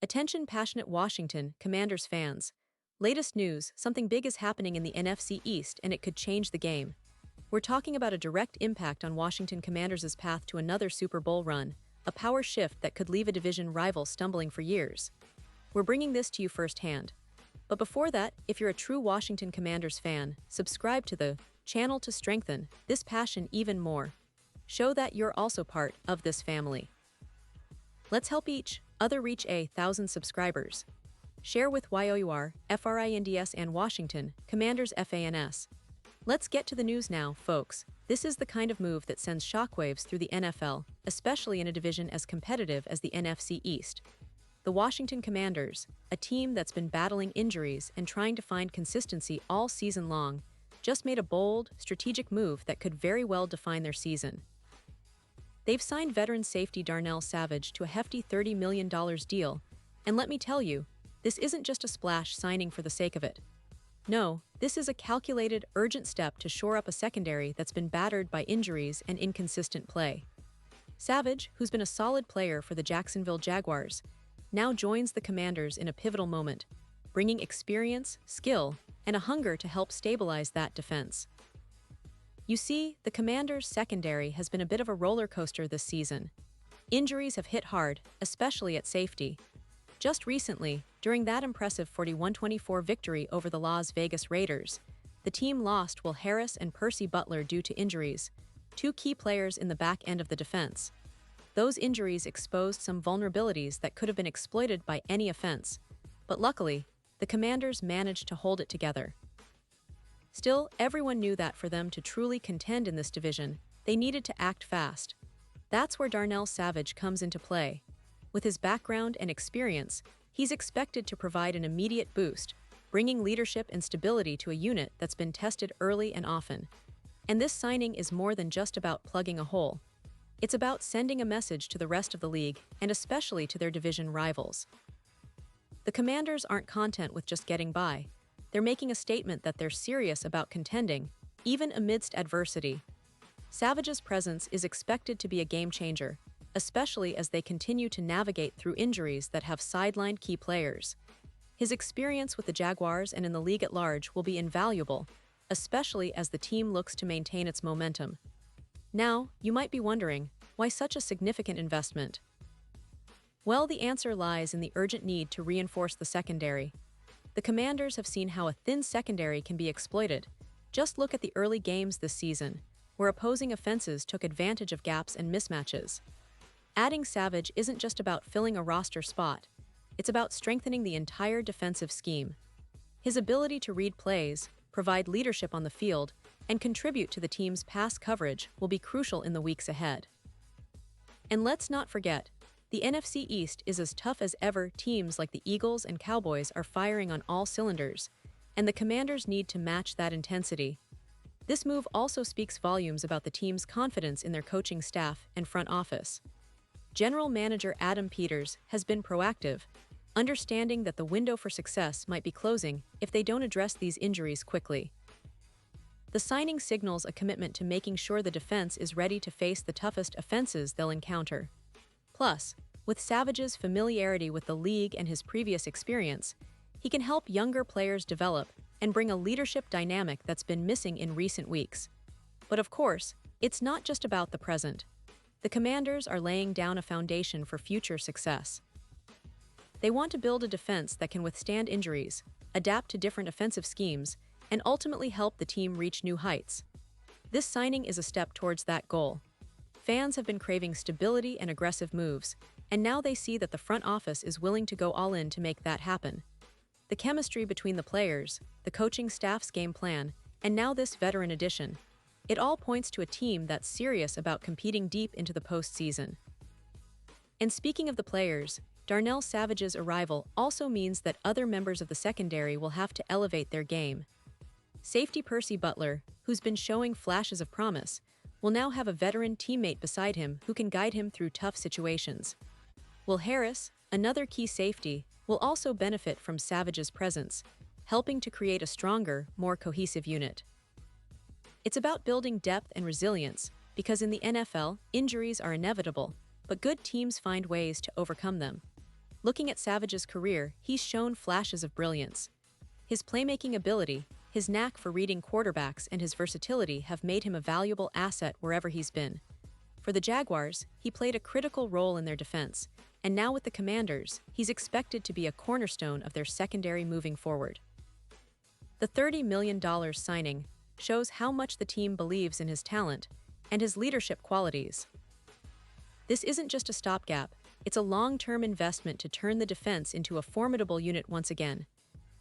Attention passionate Washington Commanders fans. Latest news, something big is happening in the NFC East and it could change the game. We're talking about a direct impact on Washington Commanders' path to another Super Bowl run, a power shift that could leave a division rival stumbling for years. We're bringing this to you firsthand. But before that, if you're a true Washington Commanders fan, subscribe to the channel to strengthen this passion even more. Show that you're also part of this family. Let's help each other reach 1,000 subscribers. Share with YOUR, FRINDS and Washington, Commanders FANS. Let's get to the news now, folks. This is the kind of move that sends shockwaves through the NFL, especially in a division as competitive as the NFC East. The Washington Commanders, a team that's been battling injuries and trying to find consistency all season long, just made a bold, strategic move that could very well define their season. They've signed veteran safety Darnell to a hefty $30 million deal, and let me tell you, this isn't just a splash signing for the sake of it. No, this is a calculated, urgent step to shore up a secondary that's been battered by injuries and inconsistent play. Savage, who's been a solid player for the Jacksonville Jaguars, now joins the Commanders in a pivotal moment, bringing experience, skill, and a hunger to help stabilize that defense. You see, the Commanders' secondary has been a bit of a roller coaster this season. Injuries have hit hard, especially at safety. Just recently, during that impressive 41-24 victory over the Las Vegas Raiders, the team lost Will Harris and Percy Butler due to injuries, two key players in the back end of the defense. Those injuries exposed some vulnerabilities that could have been exploited by any offense, but luckily, the Commanders managed to hold it together. Still, everyone knew that for them to truly contend in this division, they needed to act fast. That's where Darnell comes into play. With his background and experience, he's expected to provide an immediate boost, bringing leadership and stability to a unit that's been tested early and often. And this signing is more than just about plugging a hole. It's about sending a message to the rest of the league, and especially to their division rivals. The Commanders aren't content with just getting by. They're making a statement that they're serious about contending, even amidst adversity. Savage's presence is expected to be a game-changer, especially as they continue to navigate through injuries that have sidelined key players. His experience with the Jaguars and in the league at large will be invaluable, especially as the team looks to maintain its momentum. Now, you might be wondering, why such a significant investment? Well, the answer lies in the urgent need to reinforce the secondary. The Commanders have seen how a thin secondary can be exploited. Just look at the early games this season, where opposing offenses took advantage of gaps and mismatches. Adding Savage isn't just about filling a roster spot, it's about strengthening the entire defensive scheme. His ability to read plays, provide leadership on the field, and contribute to the team's pass coverage will be crucial in the weeks ahead. And let's not forget, the NFC East is as tough as ever. Teams like the Eagles and Cowboys are firing on all cylinders, and the Commanders need to match that intensity. This move also speaks volumes about the team's confidence in their coaching staff and front office. General Manager Adam Peters has been proactive, understanding that the window for success might be closing if they don't address these injuries quickly. The signing signals a commitment to making sure the defense is ready to face the toughest offenses they'll encounter. Plus, with Savage's familiarity with the league and his previous experience, he can help younger players develop and bring a leadership dynamic that's been missing in recent weeks. But of course, it's not just about the present. The Commanders are laying down a foundation for future success. They want to build a defense that can withstand injuries, adapt to different offensive schemes, and ultimately help the team reach new heights. This signing is a step towards that goal. Fans have been craving stability and aggressive moves, and now they see that the front office is willing to go all in to make that happen. The chemistry between the players, the coaching staff's game plan, and now this veteran addition, it all points to a team that's serious about competing deep into the postseason. And speaking of the players, Darnell Savage's arrival also means that other members of the secondary will have to elevate their game. Safety Percy Butler, who's been showing flashes of promise, will now have a veteran teammate beside him who can guide him through tough situations. Will Harris, another key safety, will also benefit from Savage's presence, helping to create a stronger, more cohesive unit. It's about building depth and resilience, because in the NFL, injuries are inevitable, but good teams find ways to overcome them. Looking at Savage's career, he's shown flashes of brilliance. His playmaking ability, his knack for reading quarterbacks, and his versatility have made him a valuable asset wherever he's been. For the Jaguars, he played a critical role in their defense, and now with the Commanders, he's expected to be a cornerstone of their secondary moving forward. The $30 million signing shows how much the team believes in his talent and his leadership qualities. This isn't just a stopgap, it's a long-term investment to turn the defense into a formidable unit once again.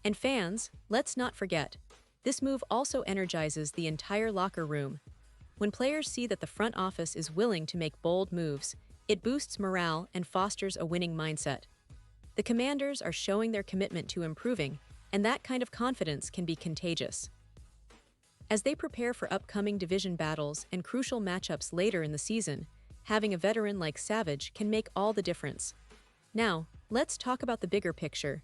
And fans, let's not forget, this move also energizes the entire locker room. When players see that the front office is willing to make bold moves, it boosts morale and fosters a winning mindset. The Commanders are showing their commitment to improving, and that kind of confidence can be contagious. As they prepare for upcoming division battles and crucial matchups later in the season, having a veteran like Savage can make all the difference. Now, let's talk about the bigger picture.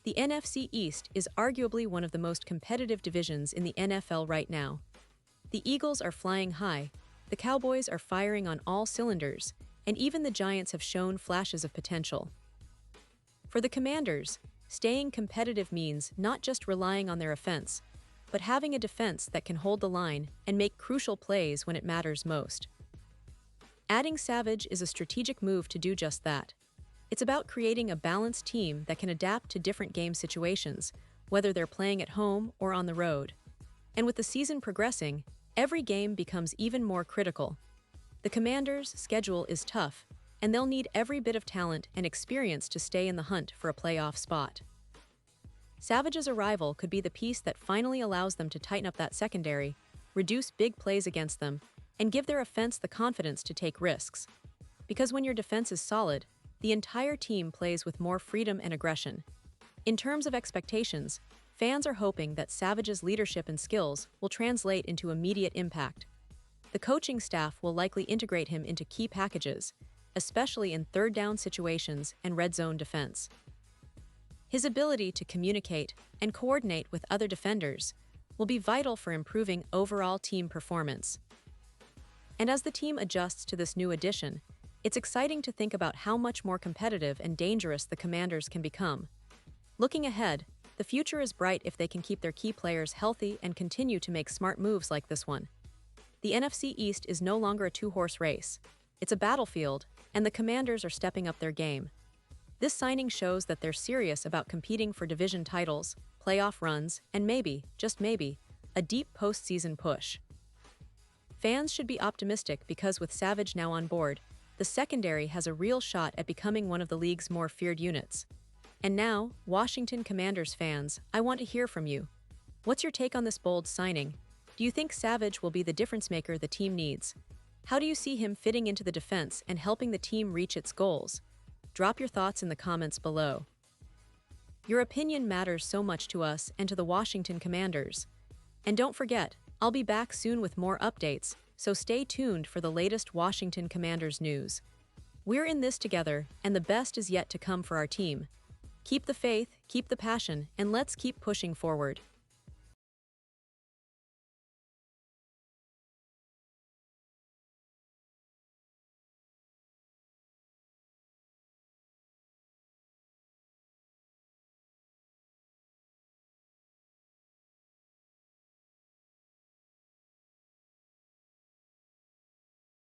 The NFC East is arguably one of the most competitive divisions in the NFL right now. The Eagles are flying high, the Cowboys are firing on all cylinders, and even the Giants have shown flashes of potential. For the Commanders, staying competitive means not just relying on their offense, but having a defense that can hold the line and make crucial plays when it matters most. Adding Savage is a strategic move to do just that. It's about creating a balanced team that can adapt to different game situations, whether they're playing at home or on the road. And with the season progressing, every game becomes even more critical. The Commanders' schedule is tough, and they'll need every bit of talent and experience to stay in the hunt for a playoff spot. Savage's arrival could be the piece that finally allows them to tighten up that secondary, reduce big plays against them, and give their offense the confidence to take risks. Because when your defense is solid, the entire team plays with more freedom and aggression. In terms of expectations, fans are hoping that Savage's leadership and skills will translate into immediate impact. The coaching staff will likely integrate him into key packages, especially in third-down situations and red zone defense. His ability to communicate and coordinate with other defenders will be vital for improving overall team performance. And as the team adjusts to this new addition, it's exciting to think about how much more competitive and dangerous the Commanders can become. Looking ahead, the future is bright if they can keep their key players healthy and continue to make smart moves like this one. The NFC East is no longer a two-horse race. It's a battlefield, and the Commanders are stepping up their game. This signing shows that they're serious about competing for division titles, playoff runs, and maybe, just maybe, a deep postseason push. Fans should be optimistic because with Savage now on board, the secondary has a real shot at becoming one of the league's more feared units. And now, Washington Commanders fans, I want to hear from you. What's your take on this bold signing? Do you think Savage will be the difference maker the team needs? How do you see him fitting into the defense and helping the team reach its goals? Drop your thoughts in the comments below. Your opinion matters so much to us and to the Washington Commanders. And don't forget, I'll be back soon with more updates, so stay tuned for the latest Washington Commanders news. We're in this together, and the best is yet to come for our team. Keep the faith, keep the passion, and let's keep pushing forward.